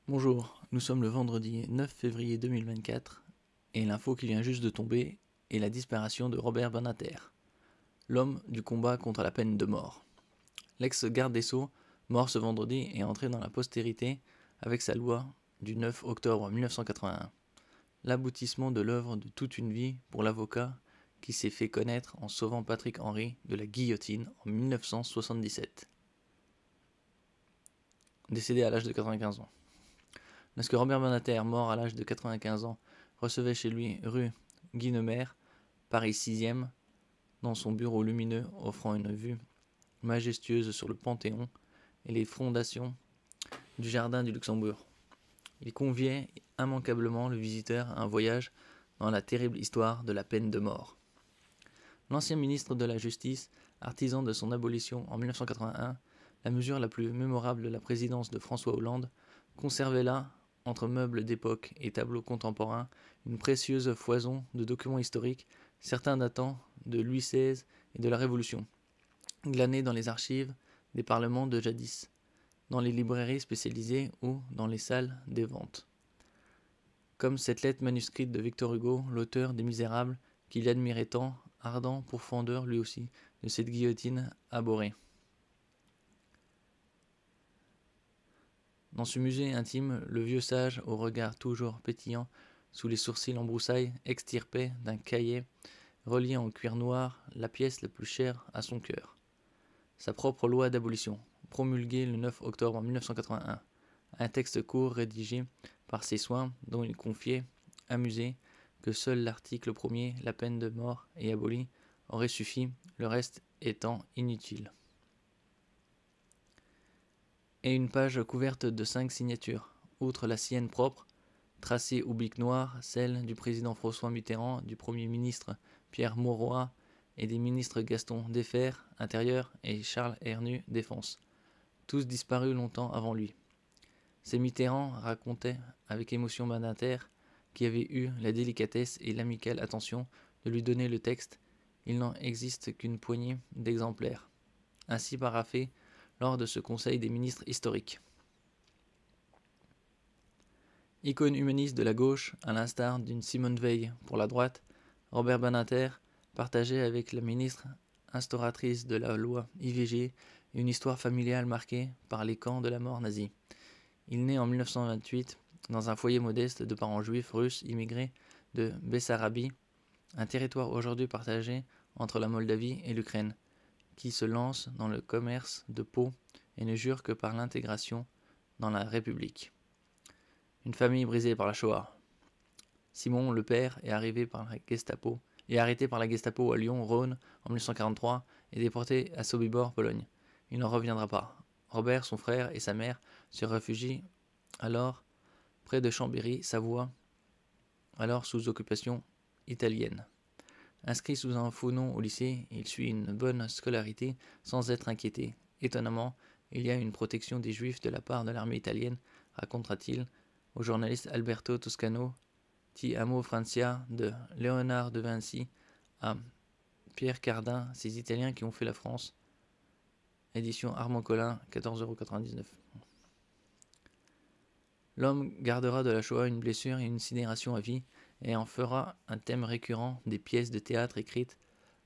Bonjour, nous sommes le vendredi 9 février 2024 et l'info qui vient juste de tomber est la disparition de Robert Badinter, l'homme du combat contre la peine de mort. L'ex-garde des Sceaux, mort ce vendredi, est entré dans la postérité avec sa loi du 9 octobre 1981, l'aboutissement de l'œuvre de toute une vie pour l'avocat qui s'est fait connaître en sauvant Patrick Henry de la guillotine en 1977. Décédé à l'âge de 95 ans. Lorsque Robert Badinter, mort à l'âge de 95 ans, recevait chez lui rue Guynemer, Paris 6e, dans son bureau lumineux offrant une vue majestueuse sur le Panthéon et les fondations du Jardin du Luxembourg. Il conviait immanquablement le visiteur à un voyage dans la terrible histoire de la peine de mort. L'ancien ministre de la Justice, artisan de son abolition en 1981, la mesure la plus mémorable de la présidence de François Hollande, conservait là, entre meubles d'époque et tableaux contemporains, une précieuse foison de documents historiques, certains datant de Louis XVI et de la Révolution, glanés dans les archives des parlements de jadis, dans les librairies spécialisées ou dans les salles des ventes. Comme cette lettre manuscrite de Victor Hugo, l'auteur des Misérables, qu'il admirait tant, ardent pourfendeur lui aussi de cette guillotine abhorrée. Dans ce musée intime, le vieux sage, au regard toujours pétillant, sous les sourcils en broussailles, extirpait d'un cahier relié en cuir noir la pièce la plus chère à son cœur. Sa propre loi d'abolition, promulguée le 9 octobre 1981, un texte court rédigé par ses soins dont il confiait, amusé, que seul l'article premier, la peine de mort et abolie, aurait suffi, le reste étant inutile. Et une page couverte de 5 signatures, outre la sienne propre, tracée au bic noir, celle du président François Mitterrand, du Premier ministre Pierre Mauroy et des ministres Gaston Defferre, Intérieur, et Charles Hernu, Défense, tous disparus longtemps avant lui. C'est Mitterrand, racontait avec émotion Badinter, qui avait eu la délicatesse et l'amicale attention de lui donner le texte. Il n'en existe qu'une poignée d'exemplaires, ainsi paraphés lors de ce Conseil des ministres historiques. Icône humaniste de la gauche, à l'instar d'une Simone Veil pour la droite, Robert Badinter partageait avec la ministre instauratrice de la loi IVG une histoire familiale marquée par les camps de la mort nazie. Il naît en 1928 dans un foyer modeste de parents juifs russes immigrés de Bessarabie, un territoire aujourd'hui partagé entre la Moldavie et l'Ukraine, qui se lance dans le commerce de peau et ne jure que par l'intégration dans la République. Une famille brisée par la Shoah. Simon, le père, est arrêté par la Gestapo à Lyon, Rhône, en 1943 et déporté à Sobibor, Pologne. Il n'en reviendra pas. Robert, son frère et sa mère se réfugient alors près de Chambéry, Savoie, alors sous occupation italienne. Inscrit sous un faux nom au lycée, il suit une bonne scolarité sans être inquiété. Étonnamment, il y a une protection des Juifs de la part de l'armée italienne, racontera-t-il au journaliste Alberto Toscano, Ti amo Francia, de Léonard de Vinci à Pierre Cardin, ces Italiens qui ont fait la France. Édition Armand Collin, 14,99 €. L'homme gardera de la Shoah une blessure et une sidération à vie, et en fera un thème récurrent des pièces de théâtre écrites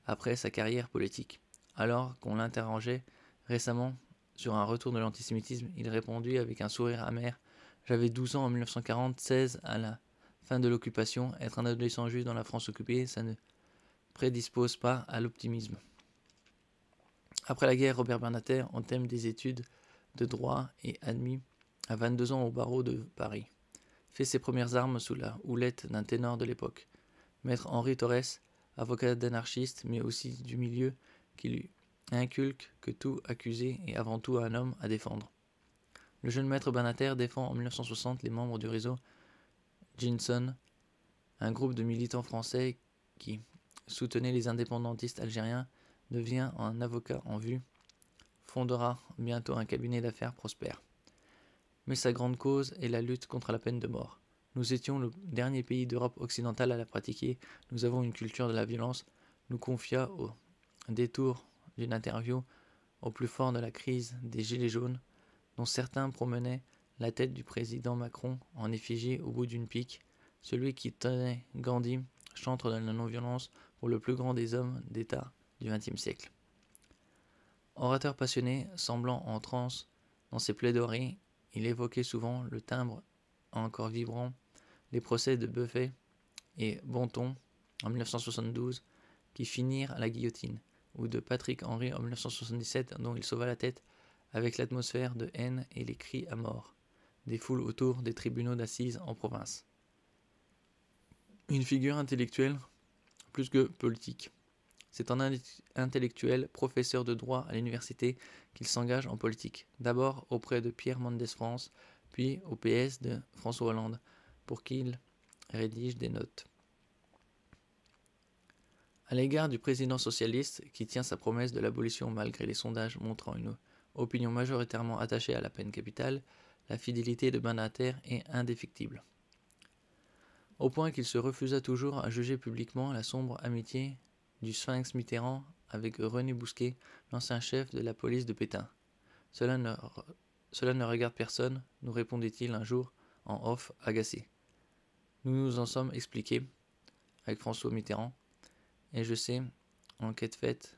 après sa carrière politique. Alors qu'on l'interrogeait récemment sur un retour de l'antisémitisme, il répondit avec un sourire amer « J'avais 12 ans en 1940, 16 à la fin de l'occupation. Être un adolescent juif dans la France occupée, ça ne prédispose pas à l'optimisme. » Après la guerre, Robert Badinter entame des études de droit et admis à 22 ans au barreau de Paris. Fait ses premières armes sous la houlette d'un ténor de l'époque, maître Henri Torres, avocat d'anarchiste mais aussi du milieu, qui lui inculque que tout accusé est avant tout un homme à défendre. Le jeune maître Badinter défend en 1960 les membres du réseau Jinson, un groupe de militants français qui soutenait les indépendantistes algériens, devient un avocat en vue, fondera bientôt un cabinet d'affaires prospère. Mais sa grande cause est la lutte contre la peine de mort. Nous étions le dernier pays d'Europe occidentale à la pratiquer, nous avons une culture de la violence, nous confia au détour d'une interview au plus fort de la crise des Gilets jaunes, dont certains promenaient la tête du président Macron en effigie au bout d'une pique. Celui qui tenait Gandhi, chantre de la non-violence pour le plus grand des hommes d'État du XXe siècle. Orateur passionné, semblant en transe dans ses plaidoiries, il évoquait souvent le timbre encore vibrant des procès de Buffet et Bonton en 1972 qui finirent à la guillotine, ou de Patrick Henry en 1977 dont il sauva la tête avec l'atmosphère de haine et les cris à mort des foules autour des tribunaux d'assises en province. Une figure intellectuelle plus que politique. C'est en intellectuel, professeur de droit à l'université, qu'il s'engage en politique, d'abord auprès de Pierre Mendès France, puis au PS de François Hollande, pour qui il rédige des notes. À l'égard du président socialiste, qui tient sa promesse de l'abolition malgré les sondages montrant une opinion majoritairement attachée à la peine capitale, la fidélité de Badinter est indéfectible. Au point qu'il se refusa toujours à juger publiquement la sombre amitié du Sphinx Mitterrand avec René Bousquet, l'ancien chef de la police de Pétain. Cela ne regarde personne, nous répondit-il un jour en off agacé. Nous nous en sommes expliqués avec François Mitterrand, et je sais, enquête faite,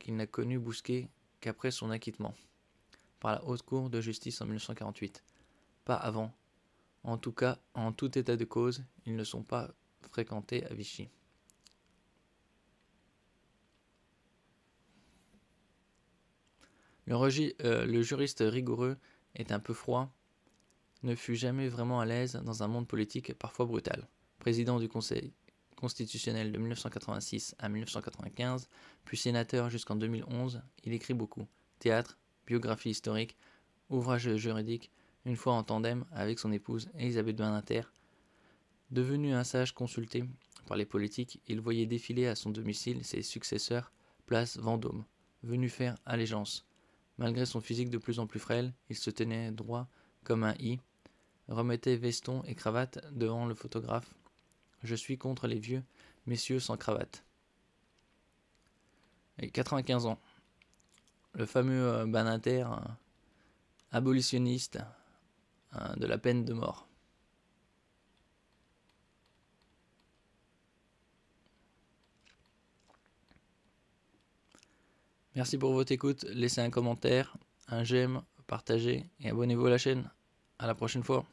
qu'il n'a connu Bousquet qu'après son acquittement, par la Haute Cour de justice en 1948. Pas avant. En tout cas, en tout état de cause, ils ne sont pas fréquentés à Vichy. Le juriste rigoureux est un peu froid, ne fut jamais vraiment à l'aise dans un monde politique parfois brutal. Président du Conseil constitutionnel de 1986 à 1995, puis sénateur jusqu'en 2011, il écrit beaucoup. Théâtre, biographie historique, ouvrages juridiques, une fois en tandem avec son épouse Elisabeth Badinter. Devenu un sage consulté par les politiques, il voyait défiler à son domicile ses successeurs, place Vendôme, venus faire allégeance. Malgré son physique de plus en plus frêle, il se tenait droit comme un i, remettait veston et cravate devant le photographe. Je suis contre les vieux messieurs sans cravate. Et 95 ans. Le fameux Badinter, abolitionniste de la peine de mort. Merci pour votre écoute. Laissez un commentaire, un j'aime, partagez et abonnez-vous à la chaîne. À la prochaine fois.